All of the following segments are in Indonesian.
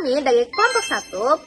Kami dari kelompok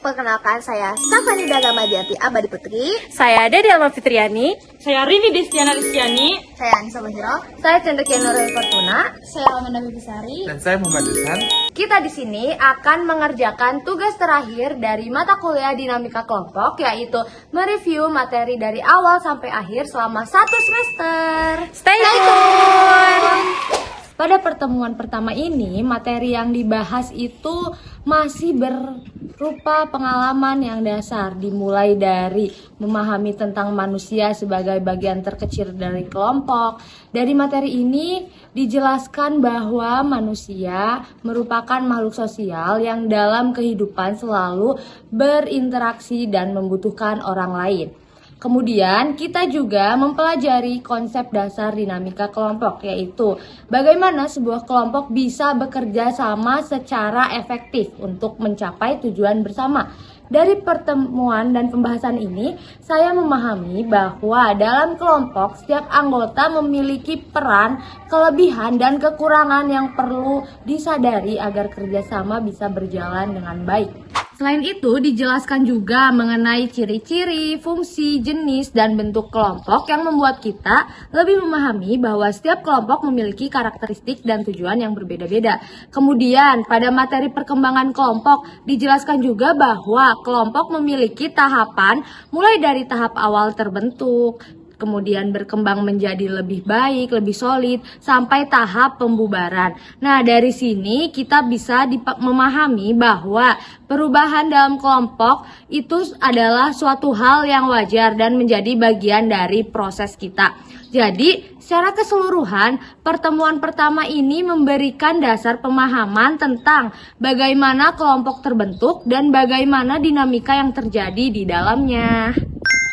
1, perkenalkan saya Safanida Ramadiati Abadi Putri. Saya Dede Alma Fitriani. Saya Rini Destiana Listiani. Saya Anissa Bahiro. Saya Cendekia Nurul Fortuna. Saya Amanda Bibisari. Dan saya Muhammad Dusan. Kita di sini akan mengerjakan tugas terakhir dari mata kuliah dinamika kelompok, yaitu mereview materi dari awal sampai akhir selama 1 semester. Stay tune! Pada pertemuan pertama ini, materi yang dibahas itu masih berupa pengalaman yang dasar, dimulai dari memahami tentang manusia sebagai bagian terkecil dari kelompok. Dari materi ini dijelaskan bahwa manusia merupakan makhluk sosial yang dalam kehidupan selalu berinteraksi dan membutuhkan orang lain. Kemudian kita juga mempelajari konsep dasar dinamika kelompok, yaitu bagaimana sebuah kelompok bisa bekerja sama secara efektif untuk mencapai tujuan bersama. Dari pertemuan dan pembahasan ini, saya memahami bahwa dalam kelompok setiap anggota memiliki peran, kelebihan, dan kekurangan yang perlu disadari agar kerjasama bisa berjalan dengan baik. Selain itu, dijelaskan juga mengenai ciri-ciri, fungsi, jenis, dan bentuk kelompok yang membuat kita lebih memahami bahwa setiap kelompok memiliki karakteristik dan tujuan yang berbeda-beda. Kemudian, pada materi perkembangan kelompok, dijelaskan juga bahwa kelompok memiliki tahapan mulai dari tahap awal terbentuk, kemudian berkembang menjadi lebih baik, lebih solid, sampai tahap pembubaran. Nah, dari sini kita bisa memahami bahwa perubahan dalam kelompok itu adalah suatu hal yang wajar dan menjadi bagian dari proses kita. Jadi, secara keseluruhan, pertemuan pertama ini memberikan dasar pemahaman tentang bagaimana kelompok terbentuk dan bagaimana dinamika yang terjadi di dalamnya.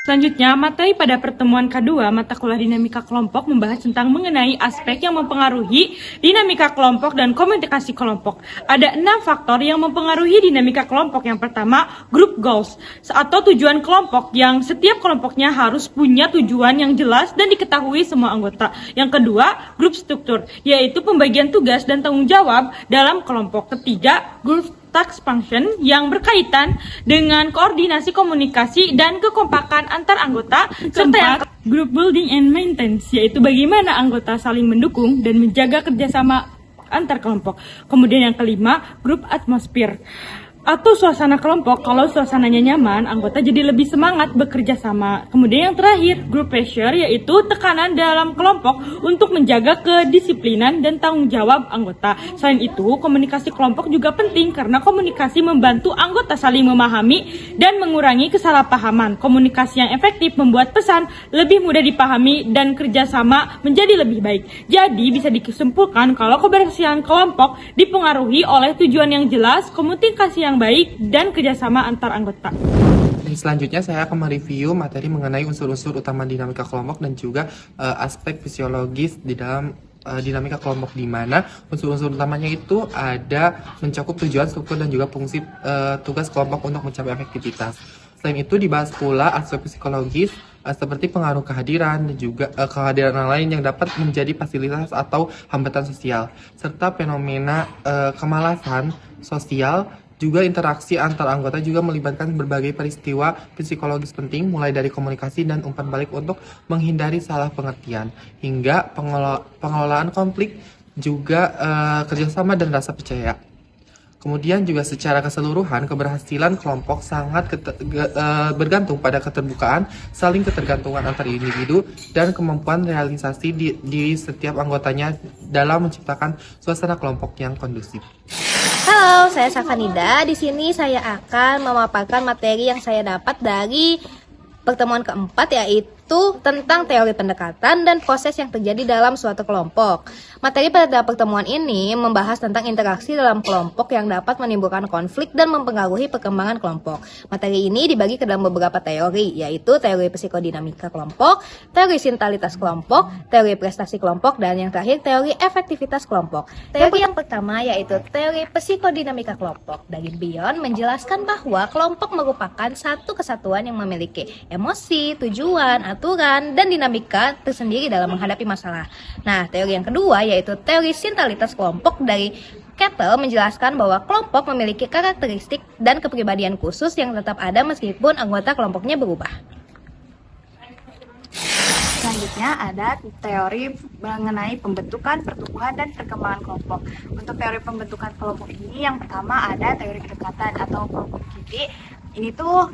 Selanjutnya, materi pada pertemuan kedua mata kuliah dinamika kelompok membahas tentang mengenai aspek yang mempengaruhi dinamika kelompok dan komunikasi kelompok. Ada 6 faktor yang mempengaruhi dinamika kelompok. Yang pertama, group goals atau tujuan kelompok yang setiap kelompoknya harus punya tujuan yang jelas dan diketahui semua anggota. Yang kedua, group struktur, yaitu pembagian tugas dan tanggung jawab dalam kelompok. Ketiga, group task function yang berkaitan dengan koordinasi komunikasi dan kekompakan antar anggota. Serta yang group building and maintenance, yaitu bagaimana anggota saling mendukung dan menjaga kerjasama antar kelompok. Kemudian yang kelima, group atmosphere atau suasana kelompok. Kalau suasananya nyaman, anggota jadi lebih semangat bekerja sama. Kemudian yang terakhir, group pressure, yaitu tekanan dalam kelompok untuk menjaga kedisiplinan dan tanggung jawab anggota. Selain itu, komunikasi kelompok juga penting karena komunikasi membantu anggota saling memahami dan mengurangi kesalahpahaman. Komunikasi yang efektif membuat pesan lebih mudah dipahami dan kerjasama menjadi lebih baik. Jadi bisa disimpulkan kalau keberhasilan kelompok dipengaruhi oleh tujuan yang jelas, komunikasi yang baik, dan kerjasama antar anggota. Selanjutnya saya akan mereview materi mengenai unsur-unsur utama dinamika kelompok dan juga aspek fisiologis di dalam dinamika kelompok, di mana unsur-unsur utamanya itu ada mencakup tujuan, struktur, dan juga fungsi tugas kelompok untuk mencapai efektivitas. Selain itu dibahas pula aspek psikologis seperti pengaruh kehadiran dan juga kehadiran orang lain yang dapat menjadi fasilitas atau hambatan sosial, serta fenomena kemalasan sosial. Juga interaksi antar anggota juga melibatkan berbagai peristiwa psikologis penting, mulai dari komunikasi dan umpan balik untuk menghindari salah pengertian, hingga pengelolaan konflik, juga kerjasama dan rasa percaya. Kemudian juga secara keseluruhan, keberhasilan kelompok sangat bergantung pada keterbukaan, saling ketergantungan antar individu, dan kemampuan realisasi di setiap anggotanya dalam menciptakan suasana kelompok yang kondusif. Halo, saya Safanida. Di sini saya akan memaparkan materi yang saya dapat dari pertemuan keempat, yaitu tentang teori pendekatan dan proses yang terjadi dalam suatu kelompok. Materi pada pertemuan ini membahas tentang interaksi dalam kelompok yang dapat menimbulkan konflik dan mempengaruhi perkembangan kelompok. Materi ini dibagi ke dalam beberapa teori, yaitu teori psikodinamika kelompok, teori sintalitas kelompok, teori prestasi kelompok, dan yang terakhir teori efektivitas kelompok. Teori yang pertama yaitu teori psikodinamika kelompok. Dari Bion menjelaskan bahwa kelompok merupakan satu kesatuan yang memiliki emosi, tujuan, aturan, dan dinamika tersendiri dalam menghadapi masalah. Nah, teori yang kedua yaitu teori sintalitas kelompok dari Kettle menjelaskan bahwa kelompok memiliki karakteristik dan kepribadian khusus yang tetap ada meskipun anggota kelompoknya berubah. Selanjutnya ada teori mengenai pembentukan, pertumbuhan, dan perkembangan kelompok. Untuk teori pembentukan kelompok ini yang pertama ada teori kedekatan atau kelompok inti. Ini tuh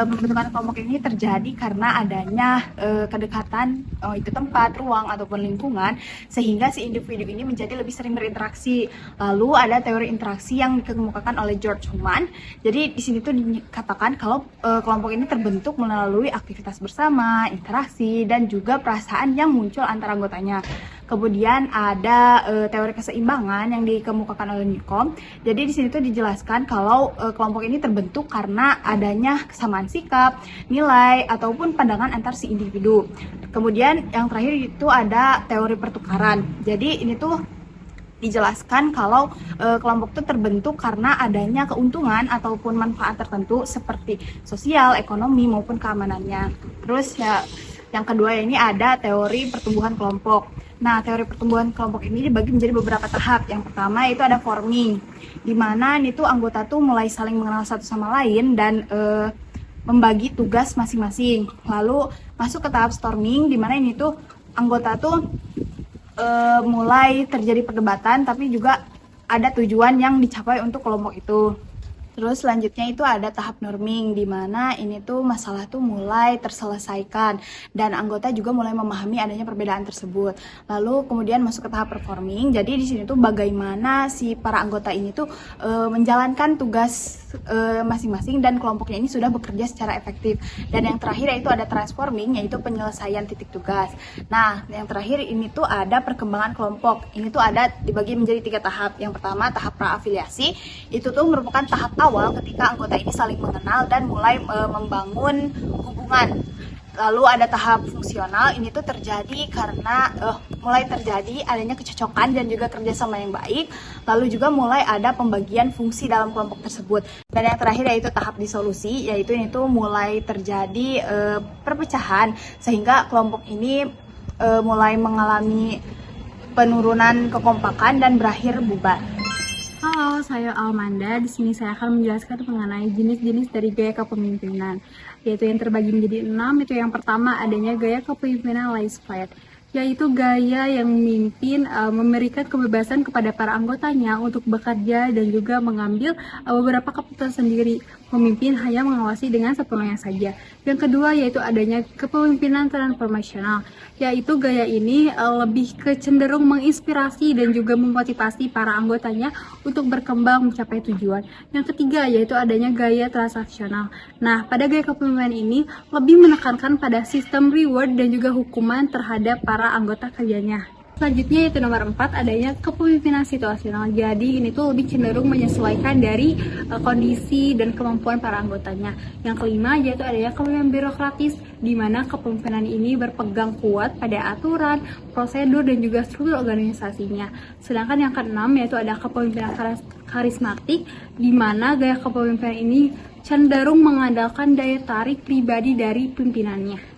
pembentukan kelompok ini terjadi karena adanya kedekatan itu tempat, ruang ataupun lingkungan sehingga si individu ini menjadi lebih sering berinteraksi. Lalu ada teori interaksi yang dikemukakan oleh George Human. Jadi di sini tuh dikatakan kalau kelompok ini terbentuk melalui aktivitas bersama, interaksi dan juga perasaan yang muncul antara anggotanya. Kemudian ada teori keseimbangan yang dikemukakan oleh Newcomb. Jadi di sini tuh dijelaskan kalau kelompok ini terbentuk karena adanya kesamaan sikap, nilai ataupun pandangan antar si individu. Kemudian yang terakhir itu ada teori pertukaran. Jadi ini tuh dijelaskan kalau kelompok itu terbentuk karena adanya keuntungan ataupun manfaat tertentu seperti sosial, ekonomi maupun keamanannya. Terus ya yang kedua ini ada teori pertumbuhan kelompok. Nah, teori pertumbuhan kelompok ini dibagi menjadi beberapa tahap. Yang pertama itu ada forming, di mana ini tuh anggota tuh mulai saling mengenal satu sama lain dan membagi tugas masing-masing. Lalu masuk ke tahap storming, di mana ini tuh anggota tuh mulai terjadi perdebatan, tapi juga ada tujuan yang dicapai untuk kelompok itu. Terus selanjutnya itu ada tahap norming, di mana ini tuh masalah tuh mulai terselesaikan dan anggota juga mulai memahami adanya perbedaan tersebut. Lalu kemudian masuk ke tahap performing. Jadi di sini tuh bagaimana si para anggota ini tuh menjalankan tugas masing-masing dan kelompoknya ini sudah bekerja secara efektif. Dan yang terakhir yaitu ada transforming, yaitu penyelesaian titik tugas. Nah, yang terakhir ini tuh ada perkembangan kelompok. Ini tuh ada dibagi menjadi 3 tahap. Yang pertama tahap praafiliasi, itu tuh merupakan tahap awal ketika anggota ini saling mengenal dan mulai membangun hubungan. Lalu ada tahap fungsional, ini tuh terjadi karena mulai terjadi adanya kecocokan dan juga kerjasama yang baik. Lalu juga mulai ada pembagian fungsi dalam kelompok tersebut. Dan yang terakhir yaitu tahap disolusi, yaitu ini tuh mulai terjadi perpecahan sehingga kelompok ini mulai mengalami penurunan kekompakan dan berakhir bubar. Halo, saya Almanda. Di sini saya akan menjelaskan mengenai jenis-jenis dari gaya kepemimpinan, yaitu yang terbagi menjadi 6. Itu yang pertama adanya gaya kepemimpinan laissez-faire, yaitu gaya yang memimpin memberikan kebebasan kepada para anggotanya untuk bekerja dan juga mengambil beberapa keputusan sendiri. Pemimpin hanya mengawasi dengan sepenuhnya saja. Yang kedua yaitu adanya kepemimpinan transformasional, yaitu gaya ini lebih cenderung menginspirasi dan juga memotivasi para anggotanya untuk berkembang mencapai tujuan. Yang ketiga yaitu adanya gaya transaksional. Nah, pada gaya kepemimpinan ini lebih menekankan pada sistem reward dan juga hukuman terhadap para anggota kerjanya. Selanjutnya yaitu nomor 4 adanya kepemimpinan situasional. Jadi ini tuh lebih cenderung menyesuaikan dari kondisi dan kemampuan para anggotanya. Yang kelima yaitu adanya kepemimpinan birokratis, di mana kepemimpinan ini berpegang kuat pada aturan, prosedur dan juga struktur organisasinya. Sedangkan yang keenam yaitu ada kepemimpinan karismatik, di mana gaya kepemimpinan ini cenderung mengandalkan daya tarik pribadi dari pimpinannya.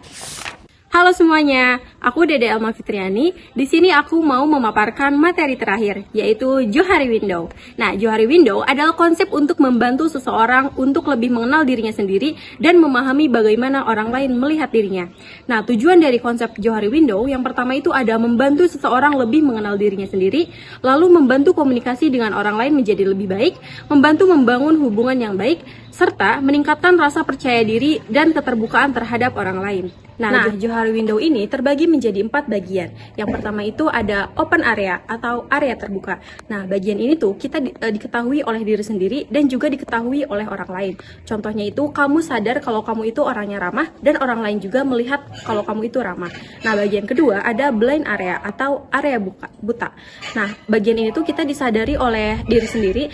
Halo semuanya, aku Dede Elma Fitriani. Di sini aku mau memaparkan materi terakhir, yaitu Johari Window. Nah, Johari Window adalah konsep untuk membantu seseorang untuk lebih mengenal dirinya sendiri dan memahami bagaimana orang lain melihat dirinya. Nah, tujuan dari konsep Johari Window yang pertama itu ada membantu seseorang lebih mengenal dirinya sendiri, lalu membantu komunikasi dengan orang lain menjadi lebih baik, membantu membangun hubungan yang baik, serta meningkatkan rasa percaya diri dan keterbukaan terhadap orang lain. Nah, Johari Window ini terbagi menjadi 4 bagian. Yang pertama itu ada open area atau area terbuka. Nah, bagian ini tuh kita diketahui oleh diri sendiri dan juga diketahui oleh orang lain. Contohnya itu kamu sadar kalau kamu itu orangnya ramah dan orang lain juga melihat kalau kamu itu ramah. Nah, bagian kedua ada blind area atau area buta. Nah, bagian ini tuh kita disadari oleh diri sendiri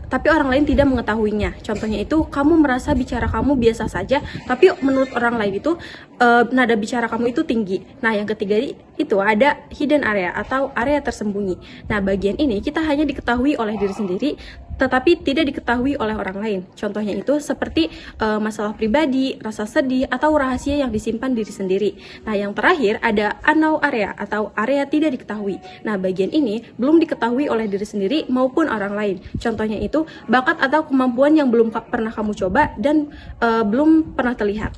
tapi orang lain tidak mengetahuinya. Contohnya itu, kamu merasa bicara kamu biasa saja, tapi menurut orang lain itu nada bicara kamu itu tinggi. Nah, yang ketiga itu ada hidden area atau area tersembunyi. Nah, bagian ini kita hanya diketahui oleh diri sendiri, tetapi tidak diketahui oleh orang lain. Contohnya itu seperti masalah pribadi, rasa sedih, atau rahasia yang disimpan diri sendiri. Nah, yang terakhir ada unknown area atau area tidak diketahui. Nah, bagian ini belum diketahui oleh diri sendiri maupun orang lain. Contohnya itu bakat atau kemampuan yang belum pernah kamu coba dan belum pernah terlihat.